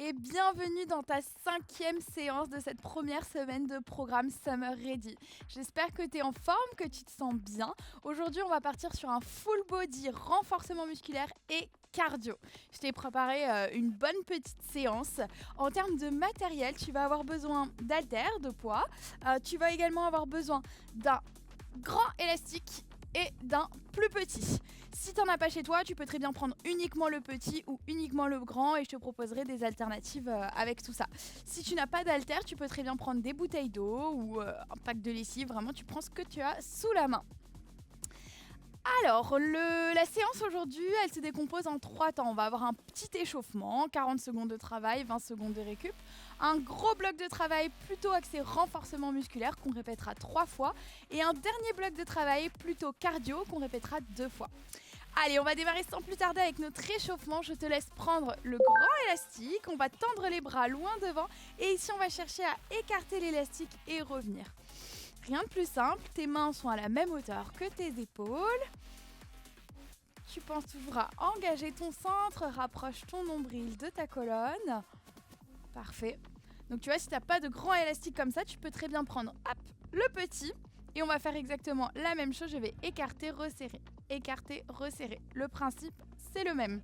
et bienvenue dans ta 5e séance de cette première semaine de programme Summer Ready. J'espère que tu es en forme, que tu te sens bien. Aujourd'hui, on va partir sur un full body renforcement musculaire et cardio. Je t'ai préparé une bonne petite séance. En termes de matériel, tu vas avoir besoin d'haltères, de poids. Tu vas également avoir besoin d'un grand élastique et d'un plus petit. Si tu n'en as pas chez toi, tu peux très bien prendre uniquement le petit ou uniquement le grand et je te proposerai des alternatives avec tout ça. Si tu n'as pas d'haltère, tu peux très bien prendre des bouteilles d'eau ou un pack de lessive. Vraiment, tu prends ce que tu as sous la main. Alors, la séance aujourd'hui, elle se décompose en 3 temps. On va avoir un petit échauffement, 40 secondes de travail, 20 secondes de récup. Un gros bloc de travail plutôt axé renforcement musculaire qu'on répétera 3 fois. Et un dernier bloc de travail plutôt cardio qu'on répétera 2 fois. Allez, on va démarrer sans plus tarder avec notre échauffement. Je te laisse prendre le grand élastique. On va tendre les bras loin devant. Et ici, on va chercher à écarter l'élastique et revenir. Rien de plus simple, tes mains sont à la même hauteur que tes épaules. Tu penses toujours à engager ton centre, rapproche ton nombril de ta colonne. Parfait. Donc tu vois, si tu n'as pas de grand élastique comme ça, tu peux très bien prendre le petit. Et on va faire exactement la même chose, je vais écarter, resserrer. Écarter, resserrer. Le principe, c'est le même.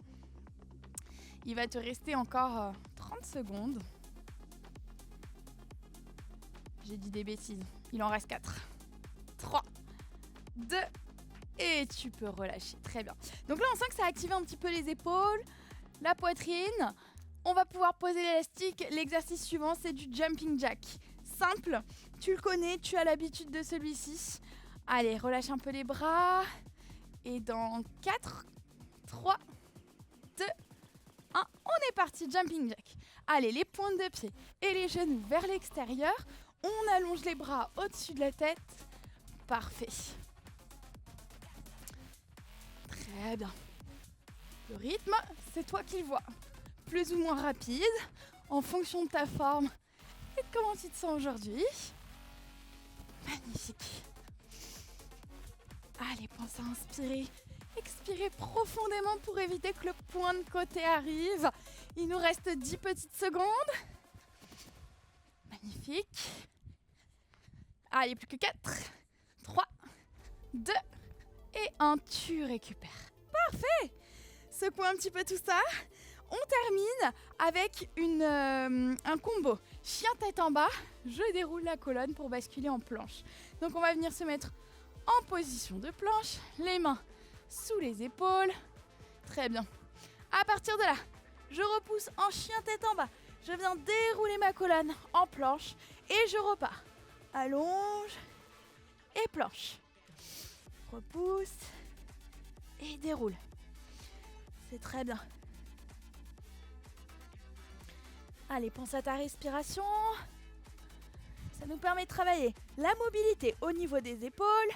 Il va te rester encore 30 secondes. J'ai dit des bêtises. Il en reste 4. 3, 2, et tu peux relâcher. Très bien. Donc là, on sent que ça a activé un petit peu les épaules, la poitrine. On va pouvoir poser l'élastique. L'exercice suivant, c'est du jumping jack. Simple, tu le connais, tu as l'habitude de celui-ci. Allez, relâche un peu les bras. Et dans 4, 3, 2, 1, on est parti, jumping jack. Allez, les pointes de pied et les genoux vers l'extérieur. On allonge les bras au-dessus de la tête. Parfait. Très bien. Le rythme, c'est toi qui le vois. Plus ou moins rapide, en fonction de ta forme et de comment tu te sens aujourd'hui. Magnifique. Allez, pense à inspirer. Expirez profondément pour éviter que le point de côté arrive. Il nous reste 10 petites secondes. Magnifique. Allez, plus que 4, 3, 2 et 1. Tu récupères. Parfait. Secoue un petit peu tout ça. On termine avec un combo. Chien tête en bas, je déroule la colonne pour basculer en planche. Donc on va venir se mettre en position de planche, les mains sous les épaules. Très bien. À partir de là, je repousse en chien tête en bas. Je viens dérouler ma colonne en planche et je repars. Allonge et planche. Repousse et déroule. C'est très bien. Allez, pense à ta respiration. Ça nous permet de travailler la mobilité au niveau des épaules,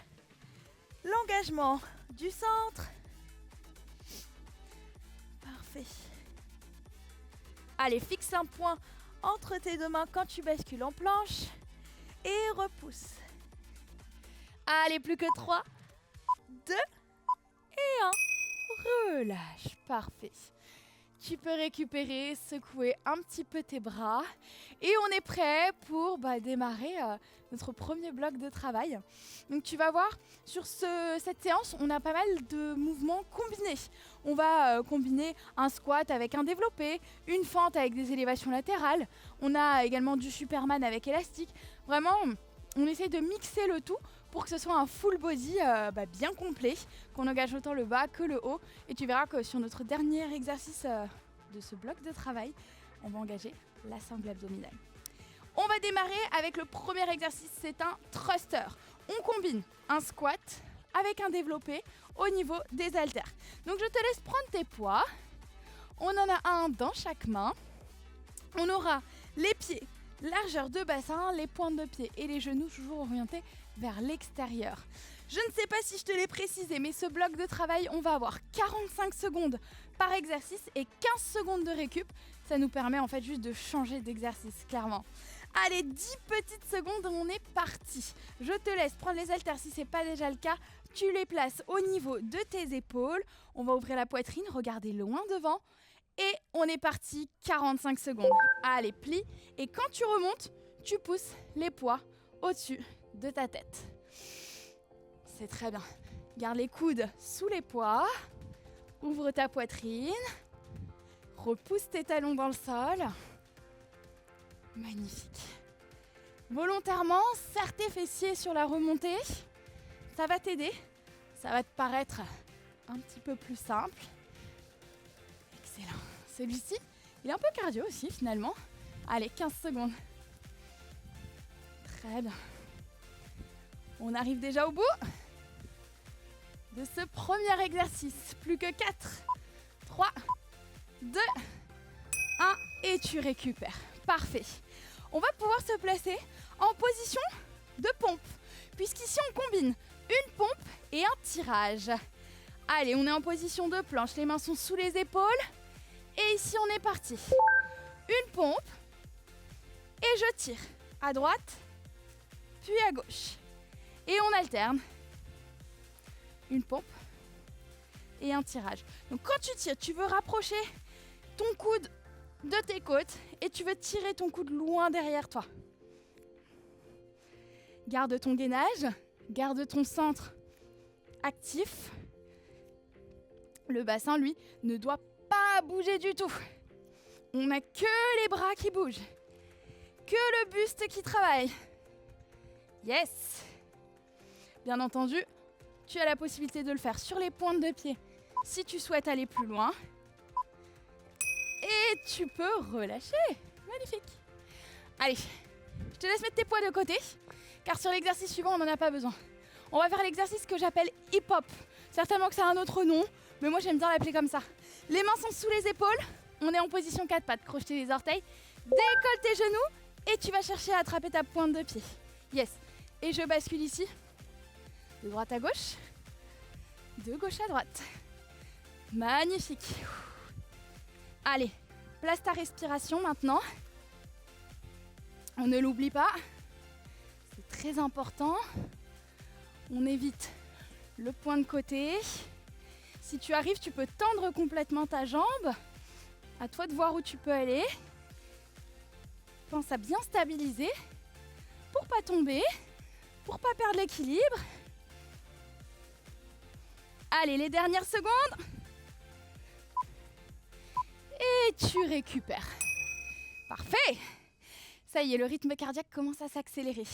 l'engagement du centre. Parfait. Allez, fixe un point entre tes deux mains quand tu bascules en planche et repousse. Allez, plus que 3, 2 et 1. Relâche. Parfait. Tu peux récupérer, secouer un petit peu tes bras et on est prêt pour démarrer notre premier bloc de travail. Donc tu vas voir, sur cette séance, on a pas mal de mouvements combinés. On va combiner un squat avec un développé, une fente avec des élévations latérales. On a également du Superman avec élastique. Vraiment, on essaie de mixer le tout pour que ce soit un full body bien complet, qu'on engage autant le bas que le haut. Et tu verras que sur notre dernier exercice de ce bloc de travail, on va engager la sangle abdominale. On va démarrer avec le premier exercice, c'est un thruster. On combine un squat avec un développé au niveau des haltères. Donc je te laisse prendre tes poids. On en a un dans chaque main. On aura les pieds largeur de bassin, les pointes de pied et les genoux toujours orientés vers l'extérieur. Je ne sais pas si je te l'ai précisé, mais ce bloc de travail, on va avoir 45 secondes par exercice et 15 secondes de récup. Ça nous permet en fait juste de changer d'exercice, clairement. Allez, 10 petites secondes, on est parti. Je te laisse prendre les haltères si ce n'est pas déjà le cas. Tu les places au niveau de tes épaules. On va ouvrir la poitrine, regarder loin devant Et on est parti, 45 secondes. Allez, plie. Et quand tu remontes, tu pousses les poids au-dessus de ta tête. C'est très bien. Garde les coudes sous les poids. Ouvre ta poitrine. Repousse tes talons dans le sol. Magnifique. Volontairement, serre tes fessiers sur la remontée. Ça va t'aider. Ça va te paraître un petit peu plus simple. Excellent. Celui-ci, il est un peu cardio aussi finalement. Allez, 15 secondes. Très bien. On arrive déjà au bout de ce premier exercice. Plus que 4, 3, 2, 1 et tu récupères. Parfait. On va pouvoir se placer en position de pompe. Puisqu'ici on combine une pompe et un tirage. Allez, on est en position de planche. Les mains sont sous les épaules. Et ici on est parti. Une pompe. Et je tire à droite, puis à gauche. Et on alterne. Une pompe et un tirage. Donc quand tu tires, tu veux rapprocher ton coude de tes côtes et tu veux tirer ton coude loin derrière toi. Garde ton gainage, garde ton centre actif. Le bassin, lui, ne doit pas bouger du tout. On n'a que les bras qui bougent, que le buste qui travaille. Yes! Bien entendu, tu as la possibilité de le faire sur les pointes de pied si tu souhaites aller plus loin. Et tu peux relâcher. Magnifique. Allez, je te laisse mettre tes poids de côté, car sur l'exercice suivant, on n'en a pas besoin. On va faire l'exercice que j'appelle hip-hop. Certainement que ça a un autre nom, mais moi j'aime bien l'appeler comme ça. Les mains sont sous les épaules, on est en position 4 pattes, crocheter les orteils, décolle tes genoux et tu vas chercher à attraper ta pointe de pied. Yes. Et je bascule ici, de droite à gauche, de gauche à droite. Magnifique. Allez, place ta respiration maintenant. On ne l'oublie pas, c'est très important. On évite le point de côté. Si tu arrives, tu peux tendre complètement ta jambe. À toi de voir où tu peux aller. Pense à bien stabiliser pour pas tomber, pour pas perdre l'équilibre. Allez, les dernières secondes. Et tu récupères. Parfait. Ça y est, le rythme cardiaque commence à s'accélérer.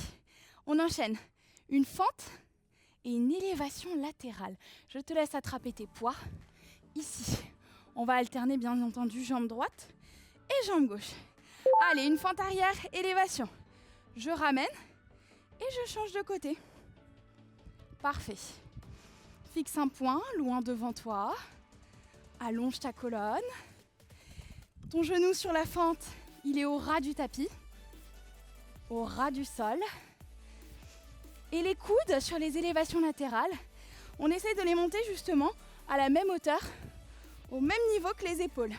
On enchaîne une fente et une élévation latérale. Je te laisse attraper tes poids. Ici, on va alterner bien entendu jambe droite et jambe gauche. Allez, une fente arrière, élévation. Je ramène et je change de côté. Parfait. Fixe un point loin devant toi. Allonge ta colonne. Ton genou sur la fente, il est au ras du tapis, au ras du sol. Et les coudes sur les élévations latérales, on essaie de les monter justement à la même hauteur, au même niveau que les épaules.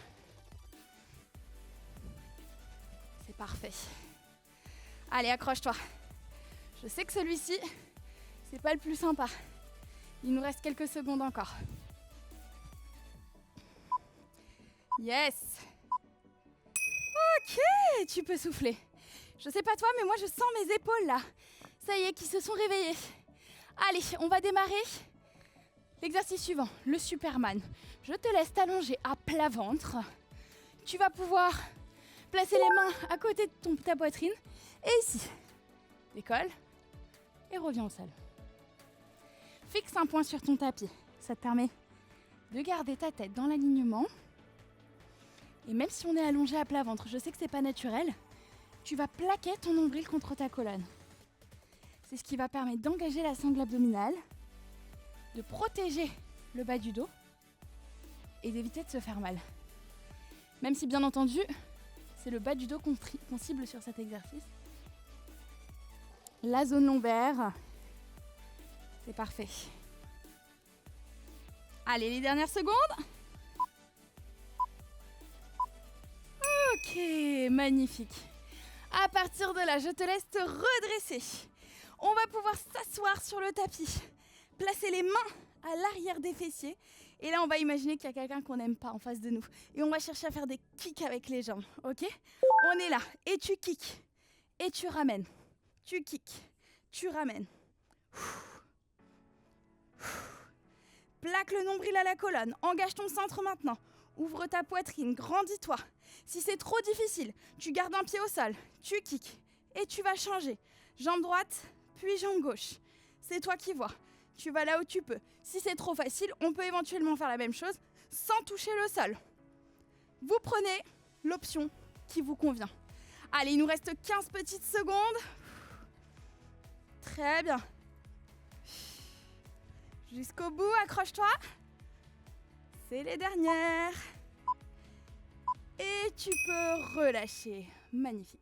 C'est parfait. Allez, accroche-toi. Je sais que celui-ci, c'est pas le plus sympa. Il nous reste quelques secondes encore. Yes! Ok, tu peux souffler. Je sais pas toi, mais moi je sens mes épaules là. Ça y est, qui se sont réveillées. Allez, on va démarrer l'exercice suivant, le Superman. Je te laisse t'allonger à plat ventre. Tu vas pouvoir placer les mains à côté de ta poitrine. Et ici, décolle et reviens au sol. Fixe un point sur ton tapis. Ça te permet de garder ta tête dans l'alignement. Et même si on est allongé à plat ventre, je sais que c'est pas naturel, tu vas plaquer ton nombril contre ta colonne. C'est ce qui va permettre d'engager la sangle abdominale, de protéger le bas du dos et d'éviter de se faire mal. Même si bien entendu, c'est le bas du dos qu'on cible sur cet exercice. La zone lombaire, c'est parfait. Allez, les dernières secondes. Ok, magnifique. À partir de là, je te laisse te redresser. On va pouvoir s'asseoir sur le tapis, placer les mains à l'arrière des fessiers Et là, on va imaginer qu'il y a quelqu'un qu'on n'aime pas en face de nous. Et on va chercher à faire des kicks avec les jambes, ok? On est là, et tu kicks, et tu ramènes. Tu kicks, tu ramènes. Plaque le nombril à la colonne, engage ton centre maintenant. Ouvre ta poitrine, grandis-toi. Si c'est trop difficile, tu gardes un pied au sol, tu kicks, et tu vas changer. Jambe droite, puis jambe gauche. C'est toi qui vois. Tu vas là où tu peux. Si c'est trop facile, on peut éventuellement faire la même chose sans toucher le sol. Vous prenez l'option qui vous convient. Allez, il nous reste 15 petites secondes. Très bien. Jusqu'au bout, accroche-toi. C'est les dernières. Et tu peux relâcher. Magnifique.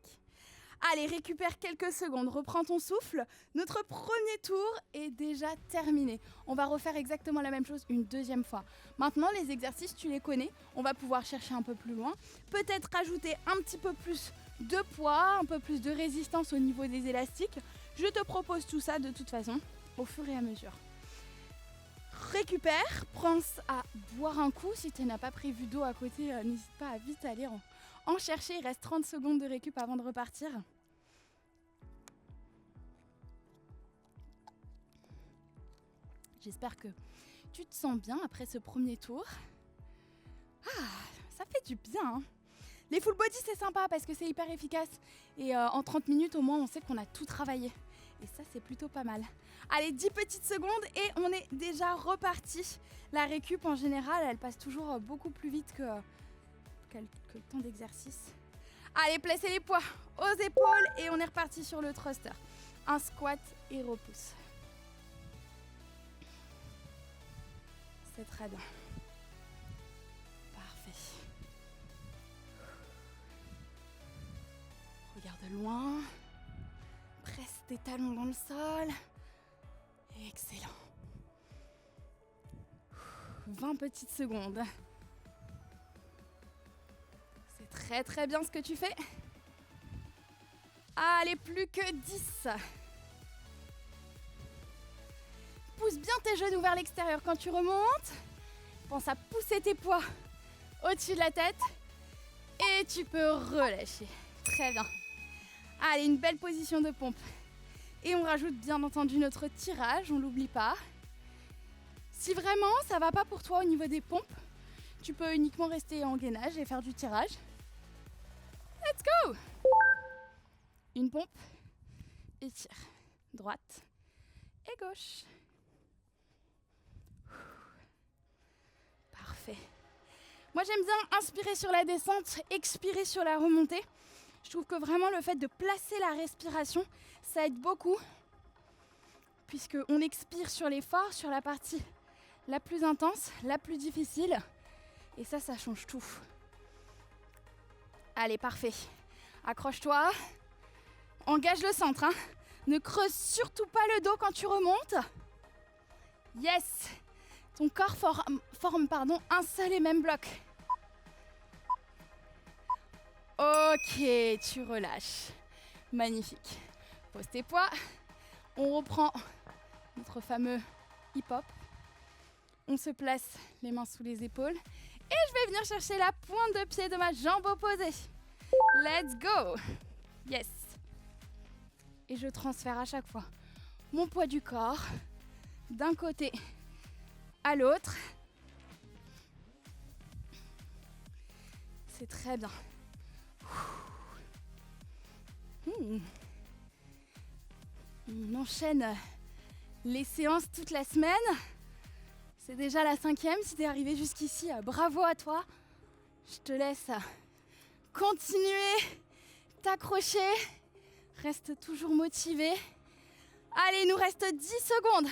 Allez, récupère quelques secondes, reprends ton souffle. Notre premier tour est déjà terminé. On va refaire exactement la même chose une deuxième fois. Maintenant, les exercices, tu les connais. On va pouvoir chercher un peu plus loin. Peut-être rajouter un petit peu plus de poids, un peu plus de résistance au niveau des élastiques. Je te propose tout ça de toute façon au fur et à mesure. Récupère, pense à boire un coup. Si tu n'as pas prévu d'eau à côté, n'hésite pas à vite aller en chercher. Il reste 30 secondes de récup avant de repartir. J'espère que tu te sens bien après ce premier tour. Ah, ça fait du bien, hein. Les full body, c'est sympa parce que c'est hyper efficace. Et en 30 minutes, au moins, on sait qu'on a tout travaillé. Et ça, c'est plutôt pas mal. Allez, 10 petites secondes et on est déjà reparti. La récup, en général, elle passe toujours beaucoup plus vite que le temps d'exercice. Allez, placez les poids aux épaules et on est reparti sur le thruster. Un squat et repousse. C'est très bien. Parfait. Regarde loin. Presse tes talons dans le sol. Excellent. 20 petites secondes. C'est très très bien ce que tu fais. Allez, plus que 10. Pousse bien tes genoux vers l'extérieur quand tu remontes. Pense à pousser tes poids au-dessus de la tête. Et tu peux relâcher. Très bien. Allez, une belle position de pompe. Et on rajoute bien entendu notre tirage, on l'oublie pas. Si vraiment ça va pas pour toi au niveau des pompes, tu peux uniquement rester en gainage et faire du tirage. Let's go! Une pompe et tire. Droite et gauche. Parfait. Moi j'aime bien inspirer sur la descente, expirer sur la remontée. Je trouve que vraiment le fait de placer la respiration, ça aide beaucoup. Puisqu'on expire sur l'effort, sur la partie la plus intense, la plus difficile. Et ça change tout. Allez, parfait. Accroche-toi. Engage le centre, hein. Ne creuse surtout pas le dos quand tu remontes. Yes. Ton corps forme un seul et même bloc. Ok, tu relâches. Magnifique. Pose tes poids. On reprend notre fameux hip-hop. On se place les mains sous les épaules. Et je vais venir chercher la pointe de pied de ma jambe opposée. Let's go. Yes. Et je transfère à chaque fois mon poids du corps d'un côté à l'autre. C'est très bien. On enchaîne les séances toute la semaine. C'est déjà la 5e. Si t'es arrivé jusqu'ici, bravo à toi. Je te laisse continuer, t'accrocher. Reste toujours motivé. Allez, il nous reste 10 secondes.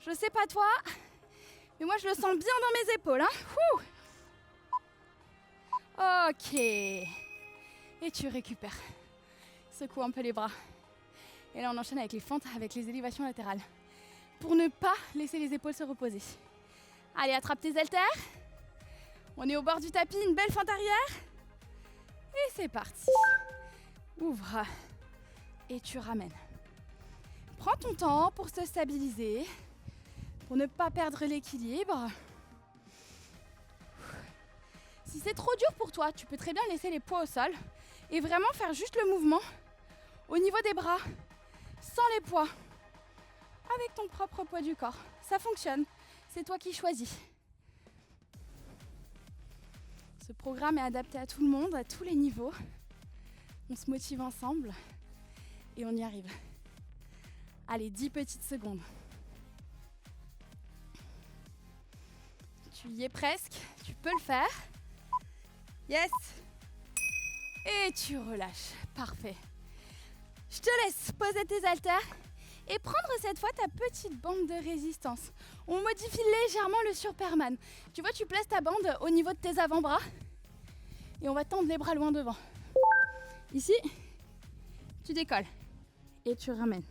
Je sais pas toi, mais moi je le sens bien dans mes épaules, hein. Ok. Et tu récupères. Secoue un peu les bras. Et là on enchaîne avec les fentes, avec les élévations latérales. Pour ne pas laisser les épaules se reposer. Allez, attrape tes haltères. On est au bord du tapis, une belle fente arrière. Et c'est parti. Ouvre. Et tu ramènes. Prends ton temps pour se stabiliser, pour ne pas perdre l'équilibre. Si c'est trop dur pour toi, tu peux très bien laisser les poids au sol et vraiment faire juste le mouvement au niveau des bras, sans les poids, avec ton propre poids du corps. Ça fonctionne, c'est toi qui choisis. Ce programme est adapté à tout le monde, à tous les niveaux. On se motive ensemble et on y arrive. Allez, 10 petites secondes. Tu y es presque, tu peux le faire. Yes. Et tu relâches, parfait. Je te laisse poser tes haltères et prendre cette fois ta petite bande de résistance. On modifie légèrement le Superman. Tu vois, tu places ta bande au niveau de tes avant-bras et on va tendre les bras loin devant. Ici, tu décolles et tu ramènes.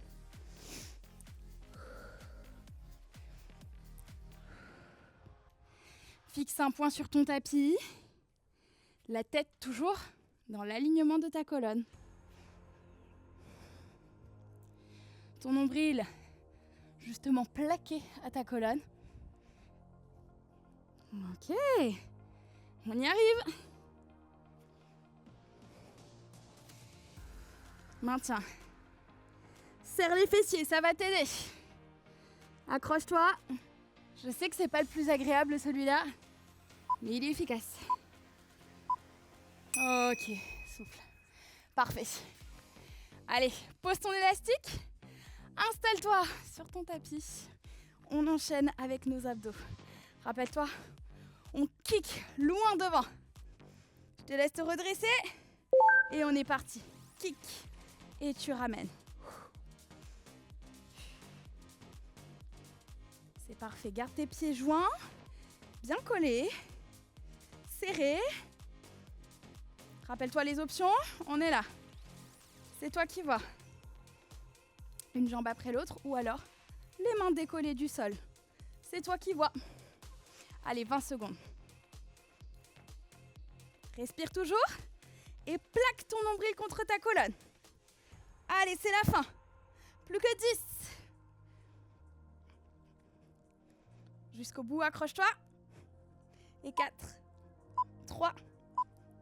Fixe un point sur ton tapis, la tête toujours dans l'alignement de ta colonne. Ton nombril justement plaqué à ta colonne. Ok, on y arrive. Maintiens. Serre les fessiers, ça va t'aider. Accroche-toi. Je sais que c'est pas le plus agréable celui-là, mais il est efficace. Ok, souffle. Parfait. Allez, pose ton élastique. Installe-toi sur ton tapis. On enchaîne avec nos abdos. Rappelle-toi, on kick loin devant. Je te laisse te redresser et on est parti. Kick et tu ramènes. C'est parfait. Garde tes pieds joints, bien collés, serrés. Rappelle-toi les options, on est là. C'est toi qui vois. Une jambe après l'autre ou alors les mains décollées du sol. C'est toi qui vois. Allez, 20 secondes. Respire toujours et plaque ton nombril contre ta colonne. Allez, c'est la fin. Plus que 10. Jusqu'au bout, accroche-toi. Et 4, 3,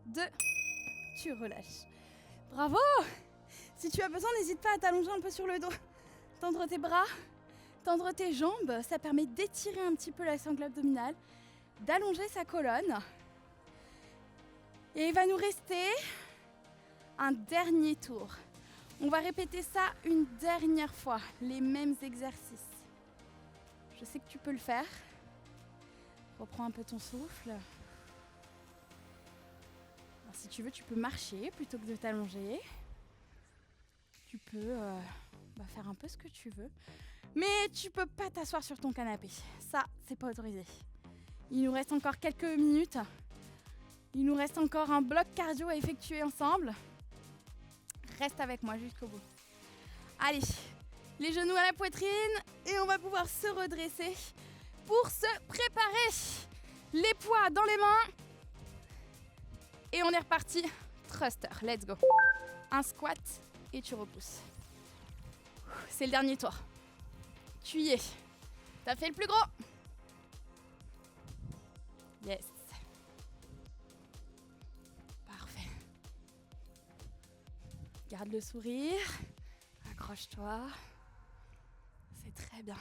2, tu relâches. Bravo! Si tu as besoin, n'hésite pas à t'allonger un peu sur le dos. Tendre tes bras, tendre tes jambes, ça permet d'étirer un petit peu la sangle abdominale, d'allonger sa colonne. Et il va nous rester un dernier tour. On va répéter ça une dernière fois, les mêmes exercices. Je sais que tu peux le faire. Reprends un peu ton souffle. Alors, si tu veux, tu peux marcher plutôt que de t'allonger. Tu peux faire un peu ce que tu veux. Mais tu peux pas t'asseoir sur ton canapé. Ça, c'est pas autorisé. Il nous reste encore quelques minutes. Il nous reste encore un bloc cardio à effectuer ensemble. Reste avec moi jusqu'au bout. Allez, les genoux à la poitrine et on va pouvoir se redresser pour se préparer. Les poids dans les mains. Et on est reparti. Thruster, let's go. Un squat et tu repousses. C'est le dernier tour. Tu y es. T'as fait le plus gros. Yes. Parfait. Garde le sourire. Accroche-toi. C'est très bien.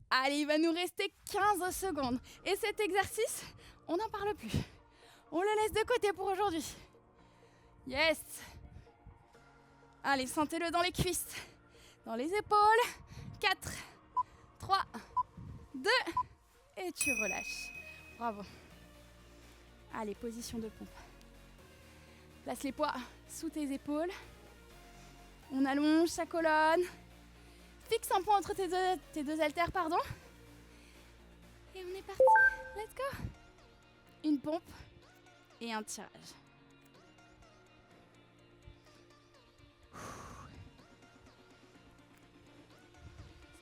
Allez, il va nous rester 15 secondes. Et cet exercice, on n'en parle plus. On le laisse de côté pour aujourd'hui. Yes. Allez, sentez-le dans les cuisses, dans les épaules. 4, 3, 2, et tu relâches. Bravo. Allez, position de pompe. Place les poids sous tes épaules. On allonge sa colonne. Fixe un point entre tes deux haltères, pardon. Et on est parti. Let's go. Une pompe et un tirage.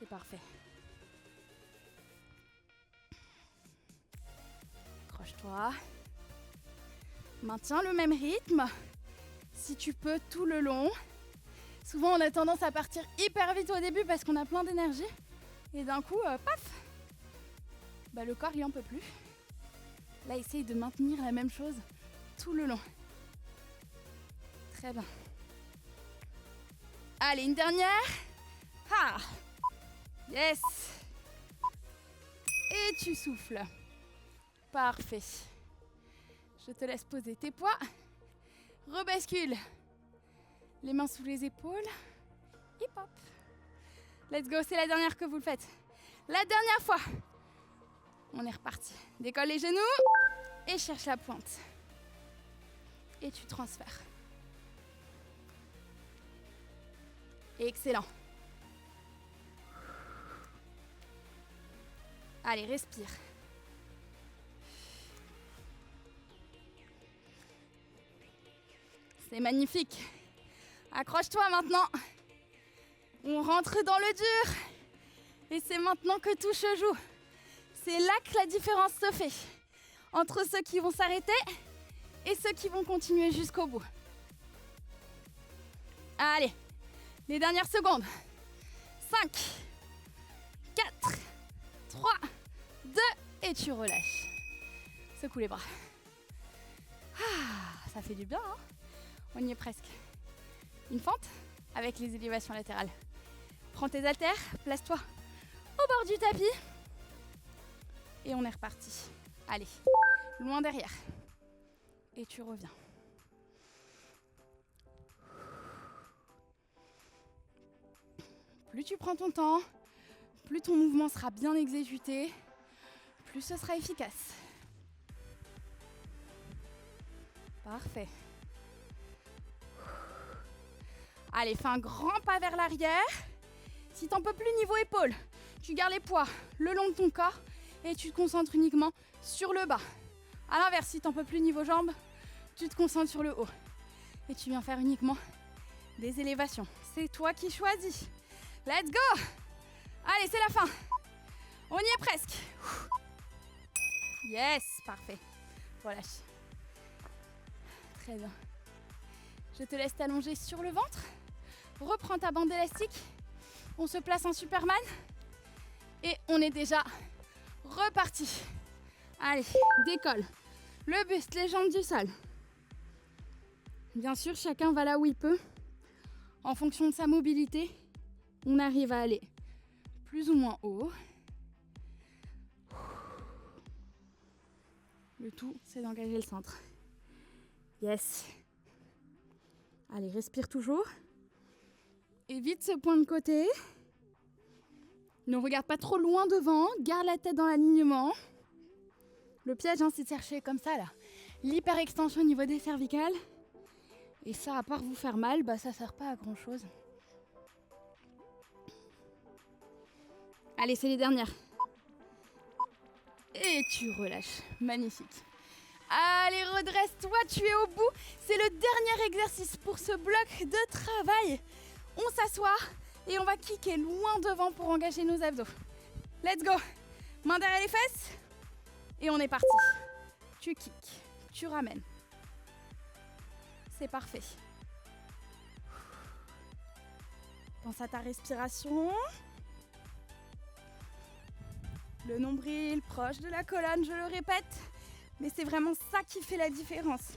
C'est parfait. Accroche-toi. Maintiens le même rythme. Si tu peux, tout le long. Souvent, on a tendance à partir hyper vite au début parce qu'on a plein d'énergie. Et d'un coup, paf, le corps il en peut plus. Là, essaye de maintenir la même chose tout le long. Très bien. Allez, une dernière. Ah, yes. Et tu souffles. Parfait. Je te laisse poser tes poids. Rebascule. Les mains sous les épaules. Hip hop. Let's go, c'est la dernière que vous le faites. La dernière fois. On est reparti. Décolle les genoux et cherche la pointe. Et tu transfères. Excellent. Allez, respire. C'est magnifique. Accroche-toi maintenant. On rentre dans le dur. Et c'est maintenant que tout se joue. C'est là que la différence se fait. Entre ceux qui vont s'arrêter et ceux qui vont continuer jusqu'au bout. Allez, les dernières secondes. 5, 4, 3, 2, et tu relâches. Secoue les bras. Ah, ça fait du bien, hein? On y est presque. Une fente avec les élévations latérales. Prends tes haltères, place-toi au bord du tapis. Et on est reparti. Allez, loin derrière. Et tu reviens. Plus tu prends ton temps, plus ton mouvement sera bien exécuté, plus ce sera efficace. Parfait. Allez, fais un grand pas vers l'arrière. Si t'en peux plus niveau épaule, tu gardes les poids le long de ton corps et tu te concentres uniquement sur le bas. A l'inverse, si t'en peux plus niveau jambes, tu te concentres sur le haut. Et tu viens faire uniquement des élévations. C'est toi qui choisis. Let's go! Allez, c'est la fin. On y est presque. Yes, parfait. Relâche. Très bien. Je te laisse t'allonger sur le ventre. Reprends ta bande élastique. On se place en Superman. Et on est déjà reparti. Allez, décolle. Le buste, les jambes du sol. Bien sûr, chacun va là où il peut. En fonction de sa mobilité, on arrive à aller plus ou moins haut. Le tout, c'est d'engager le centre. Yes. Allez, respire toujours. Évite ce point de côté. Ne regarde pas trop loin devant. Garde la tête dans l'alignement. Le piège, c'est de chercher comme ça, là. L'hyper-extension au niveau des cervicales. Et ça, à part vous faire mal, ça sert pas à grand-chose. Allez, c'est les dernières. Et tu relâches. Magnifique. Allez, redresse-toi, tu es au bout. C'est le dernier exercice pour ce bloc de travail. On s'assoit et on va kicker loin devant pour engager nos abdos. Let's go. Main derrière les fesses. Et on est parti. Tu kicks, tu ramènes. C'est parfait. Pense à ta respiration. Le nombril proche de la colonne, je le répète. Mais c'est vraiment ça qui fait la différence.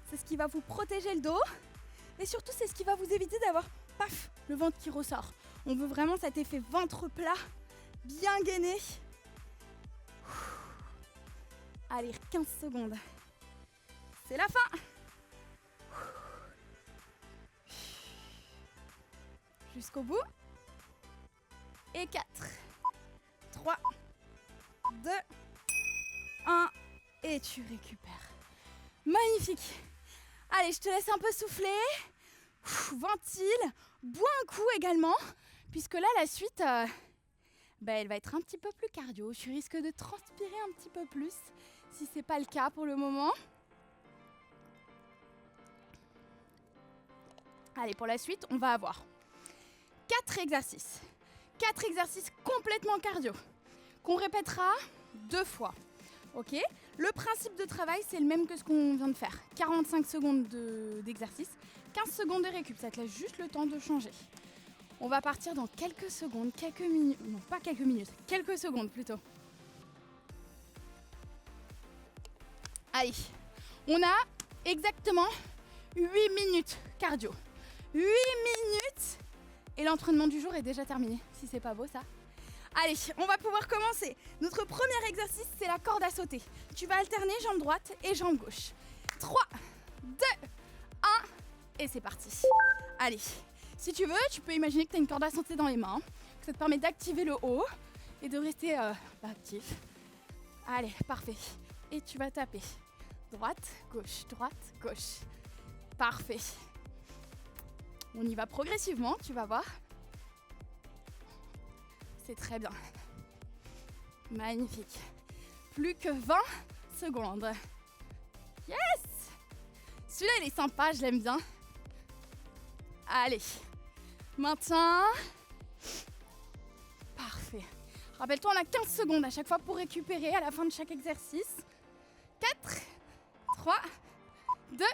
C'est ce qui va vous protéger le dos. Et surtout, c'est ce qui va vous éviter d'avoir, paf, le ventre qui ressort. On veut vraiment cet effet ventre plat, bien gainé. Allez, 15 secondes. C'est la fin. Jusqu'au bout. Et 4, 3, 2, 1. Et tu récupères. Magnifique. Allez, je te laisse un peu souffler. Ventile. Bois un coup également. Puisque là, la suite, elle va être un petit peu plus cardio. Tu risques de transpirer un petit peu plus. Si c'est pas le cas pour le moment. Allez, pour la suite, on va avoir 4 exercices. 4 exercices complètement cardio. Qu'on répétera 2 fois. Ok ? Le principe de travail, c'est le même que ce qu'on vient de faire. 45 secondes d'exercice, 15 secondes de récup. Ça te laisse juste le temps de changer. On va partir dans quelques secondes, quelques minutes, non pas quelques minutes, quelques secondes plutôt. Allez, on a exactement 8 minutes cardio. 8 minutes et l'entraînement du jour est déjà terminé, si c'est pas beau ça. Allez, on va pouvoir commencer. Notre premier exercice, c'est la corde à sauter. Tu vas alterner jambe droite et jambe gauche. 3, 2, 1 et c'est parti. Allez, si tu veux, tu peux imaginer que tu as une corde à sauter dans les mains, que ça te permet d'activer le haut et de rester actif. Allez, parfait. Et tu vas taper. Droite, gauche. Parfait. On y va progressivement, tu vas voir. C'est très bien. Magnifique. Plus que 20 secondes. Yes! Celui-là, il est sympa, je l'aime bien. Allez. Maintien. Parfait. Rappelle-toi, on a 15 secondes à chaque fois pour récupérer à la fin de chaque exercice. 4, 3, 2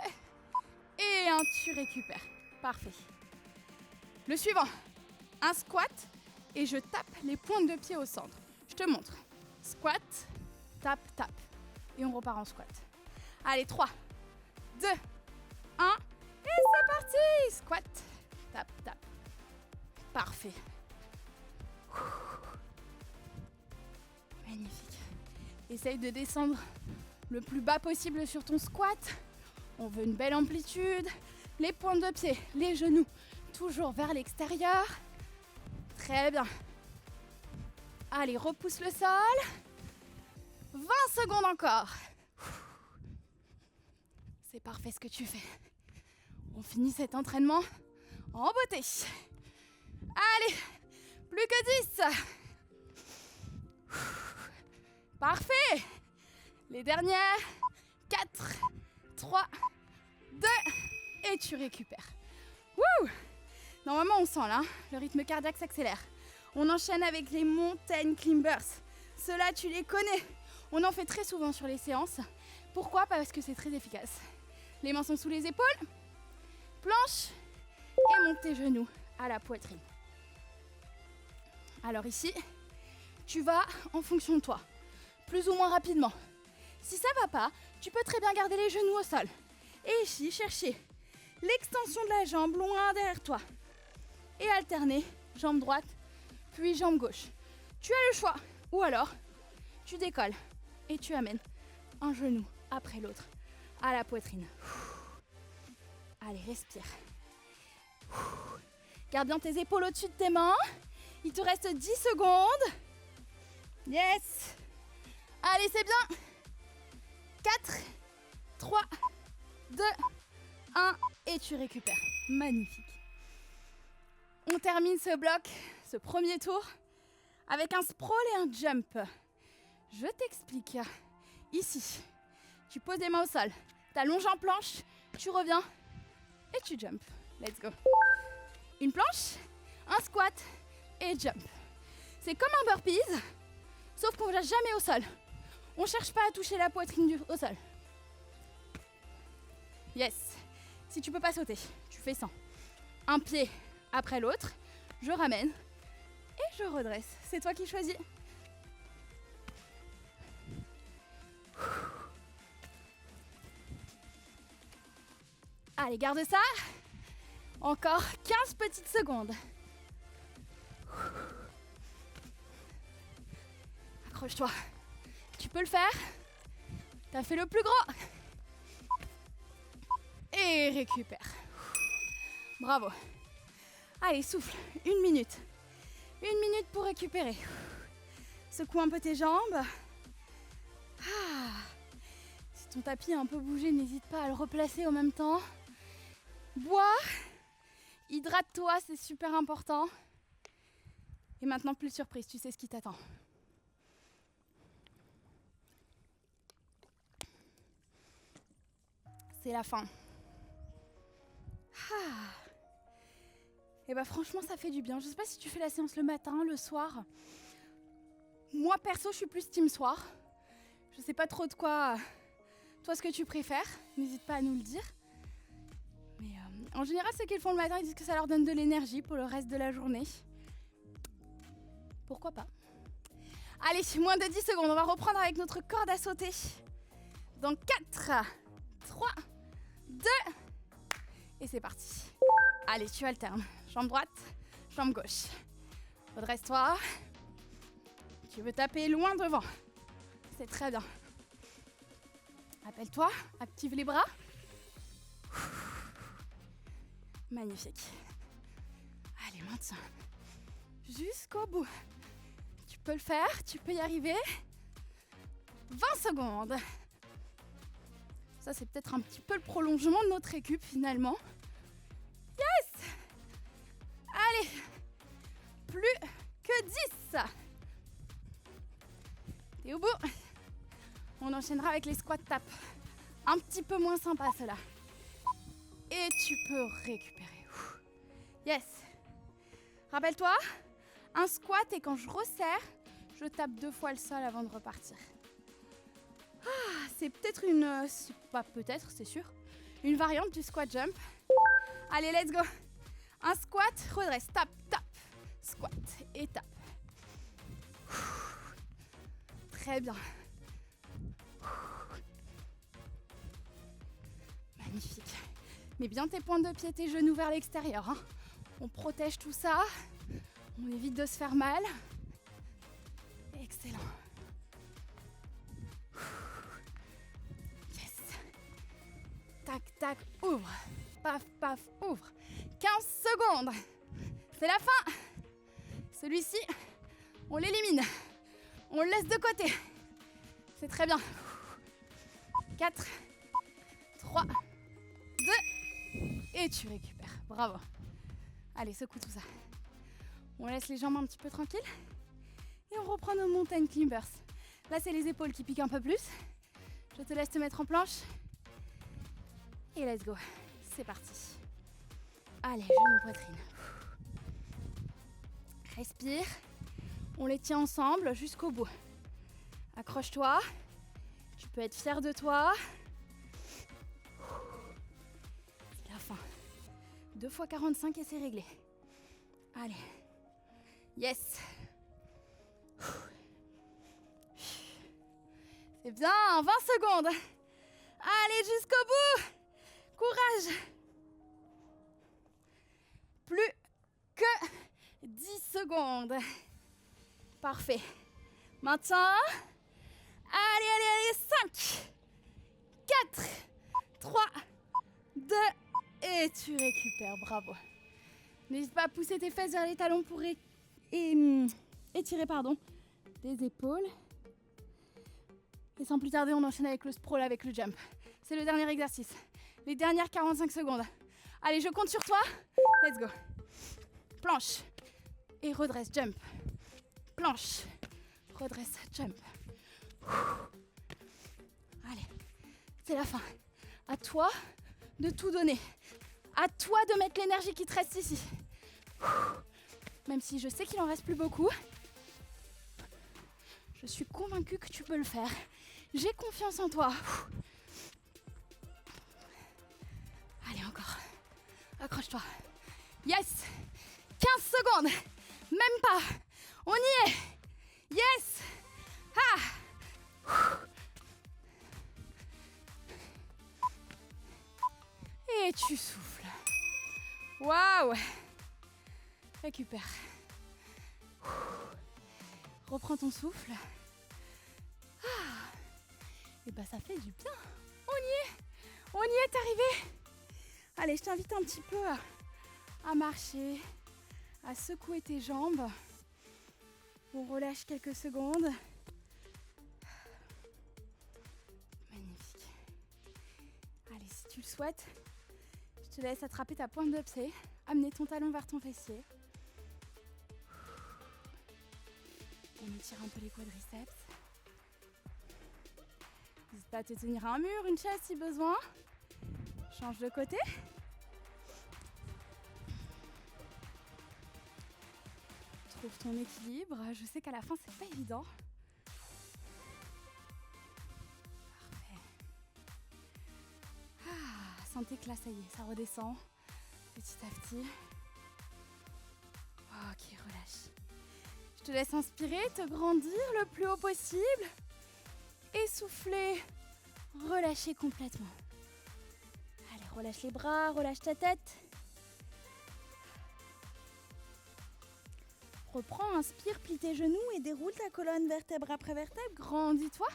et 1. Tu récupères. Parfait. Le suivant. Un squat et je tape les pointes de pied au centre. Je te montre. Squat, tape. Et on repart en squat. Allez, 3, 2, 1. Et c'est parti. Squat, tape. Parfait. Magnifique. Essaye de descendre le plus bas possible sur ton squat. On veut une belle amplitude. Les pointes de pied, les genoux, toujours vers l'extérieur. Très bien. Allez, repousse le sol. 20 secondes encore. C'est parfait ce que tu fais. On finit cet entraînement en beauté. Allez, plus que 10. Parfait. Les dernières. 4, 3, 2 et tu récupères. Wouh! Normalement, on sent là, le rythme cardiaque s'accélère. On enchaîne avec les mountain climbers. Ceux-là, tu les connais. On en fait très souvent sur les séances. Pourquoi? Parce que c'est très efficace. Les mains sont sous les épaules. Planche. Et monte tes genoux à la poitrine. Alors ici, tu vas en fonction de toi. Plus ou moins rapidement. Si ça va pas, tu peux très bien garder les genoux au sol. Et ici, chercher l'extension de la jambe loin derrière toi. Et alterner jambe droite, puis jambe gauche. Tu as le choix. Ou alors, tu décolles et tu amènes un genou après l'autre à la poitrine. Allez, respire. Garde bien tes épaules au-dessus de tes mains. Il te reste 10 secondes. Yes. Allez, c'est bien. 4, 3, 2, 1 et tu récupères. Magnifique. On termine ce bloc, ce premier tour, avec un sprawl et un jump. Je t'explique. Ici, tu poses les mains au sol, t'allonges en planche, tu reviens et tu jump. Let's go. Une planche, un squat et jump. C'est comme un burpees, sauf qu'on ne va jamais au sol. On ne cherche pas à toucher la poitrine au sol. Yes. Si tu peux pas sauter, tu fais ça. Un pied après l'autre, je ramène et je redresse. C'est toi qui choisis. Allez, garde ça. Encore 15 petites secondes. Accroche-toi. Tu peux le faire. T'as fait le plus gros. Et récupère. Bravo. Allez, souffle. 1 minute. 1 minute pour récupérer. Secoue un peu tes jambes. Si ton tapis a un peu bougé, n'hésite pas à le replacer en même temps. Bois. Hydrate-toi, c'est super important. Et maintenant, plus de surprise, tu sais ce qui t'attend. C'est la fin. Et bah franchement, ça fait du bien. Je sais pas si tu fais la séance le matin, le soir. Moi, perso, je suis plus team soir. Je sais pas trop de quoi... Toi, ce que tu préfères, n'hésite pas à nous le dire. Mais En général, ceux qui le font le matin, ils disent que ça leur donne de l'énergie pour le reste de la journée. Pourquoi pas? Allez, moins de 10 secondes. On va reprendre avec notre corde à sauter. Dans 4, 3, 2, et c'est parti. Allez, tu alternes. Jambe droite, jambe gauche. Redresse-toi. Tu veux taper loin devant. C'est très bien. Appelle-toi, active les bras. Magnifique. Allez, maintiens. Jusqu'au bout. Tu peux le faire, tu peux y arriver. 20 secondes. Ça, c'est peut-être un petit peu le prolongement de notre récup finalement. Yes! Allez, plus que 10. T'es au bout. On enchaînera avec les squats tapes. Un petit peu moins sympa cela. Et tu peux récupérer. Yes. Rappelle-toi, un squat et quand je resserre, je tape 2 fois le sol avant de repartir. C'est peut-être pas peut-être, c'est sûr, une variante du squat jump. Allez, let's go. Un squat, redresse, tape, tape. Squat et tape. Très bien. Magnifique. Mets bien tes pointes de pied, tes genoux vers l'extérieur. Hein. On protège tout ça. On évite de se faire mal. Excellent. Yes. Tac, tac, ouvre. Paf, paf, ouvre. 15 secondes. C'est la fin. Celui-ci, on l'élimine. On le laisse de côté. C'est très bien. 4, 3, 2, et tu récupères. Bravo. Allez, secoue tout ça. On laisse les jambes un petit peu tranquilles. Et on reprend nos mountain climbers. Là, c'est les épaules qui piquent un peu plus. Je te laisse te mettre en planche. Et let's go. C'est parti. Allez, genoux, poitrine. Respire. On les tient ensemble jusqu'au bout. Accroche-toi. Tu peux être fier de toi. C'est la fin. 2 fois 45 et c'est réglé. Allez. Yes. C'est bien. 20 secondes. Allez, jusqu'au bout. Courage. Plus que 10 secondes. Parfait. Maintenant. Allez, allez, allez. 5, 4, 3, 2, et tu récupères. Bravo. N'hésite pas à pousser tes fesses vers les talons pour étirer tes épaules. Et sans plus tarder, on enchaîne avec le sprawl, avec le jump. C'est le dernier exercice. Les dernières 45 secondes. Allez, je compte sur toi. Let's go. Planche. Et redresse, jump. Planche. Redresse, jump. Allez, c'est la fin. À toi de tout donner. À toi de mettre l'énergie qui te reste ici. Même si je sais qu'il en reste plus beaucoup. Je suis convaincue que tu peux le faire. J'ai confiance en toi. Allez, encore. Accroche-toi. Yes. 15 secondes. Même pas. On y est. Yes. Ah. Et tu souffles. Waouh. Récupère. Reprends ton souffle. Et bah ça fait du bien. On y est arrivé. Allez, je t'invite un petit peu à marcher, à secouer tes jambes. On relâche quelques secondes. Magnifique. Allez, si tu le souhaites, je te laisse attraper ta pointe de pied, amener ton talon vers ton fessier. On étire un peu les quadriceps. N'hésite pas à te tenir à un mur, une chaise si besoin. Change de côté. Trouve ton équilibre. Je sais qu'à la fin, c'est pas évident. Parfait. Sentez que là, ça y est, ça redescend. Petit à petit. Ok, relâche. Je te laisse inspirer, te grandir le plus haut possible. Essouffler, relâcher complètement. Allez, relâche les bras, relâche ta tête. Reprends, inspire, plie tes genoux et déroule ta colonne vertèbre après vertèbre. Grandis-toi.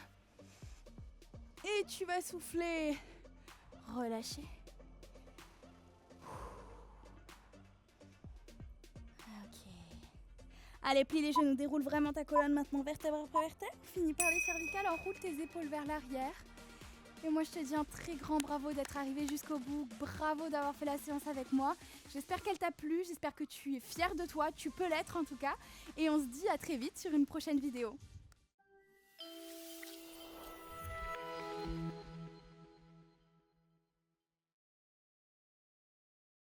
Et tu vas souffler, relâcher. Allez, plie les genoux, déroule vraiment ta colonne maintenant, vertèbre après vertèbre. Finis par les cervicales, enroule tes épaules vers l'arrière. Et moi, je te dis un très grand bravo d'être arrivé jusqu'au bout. Bravo d'avoir fait la séance avec moi. J'espère qu'elle t'a plu, j'espère que tu es fière de toi. Tu peux l'être en tout cas. Et on se dit à très vite sur une prochaine vidéo.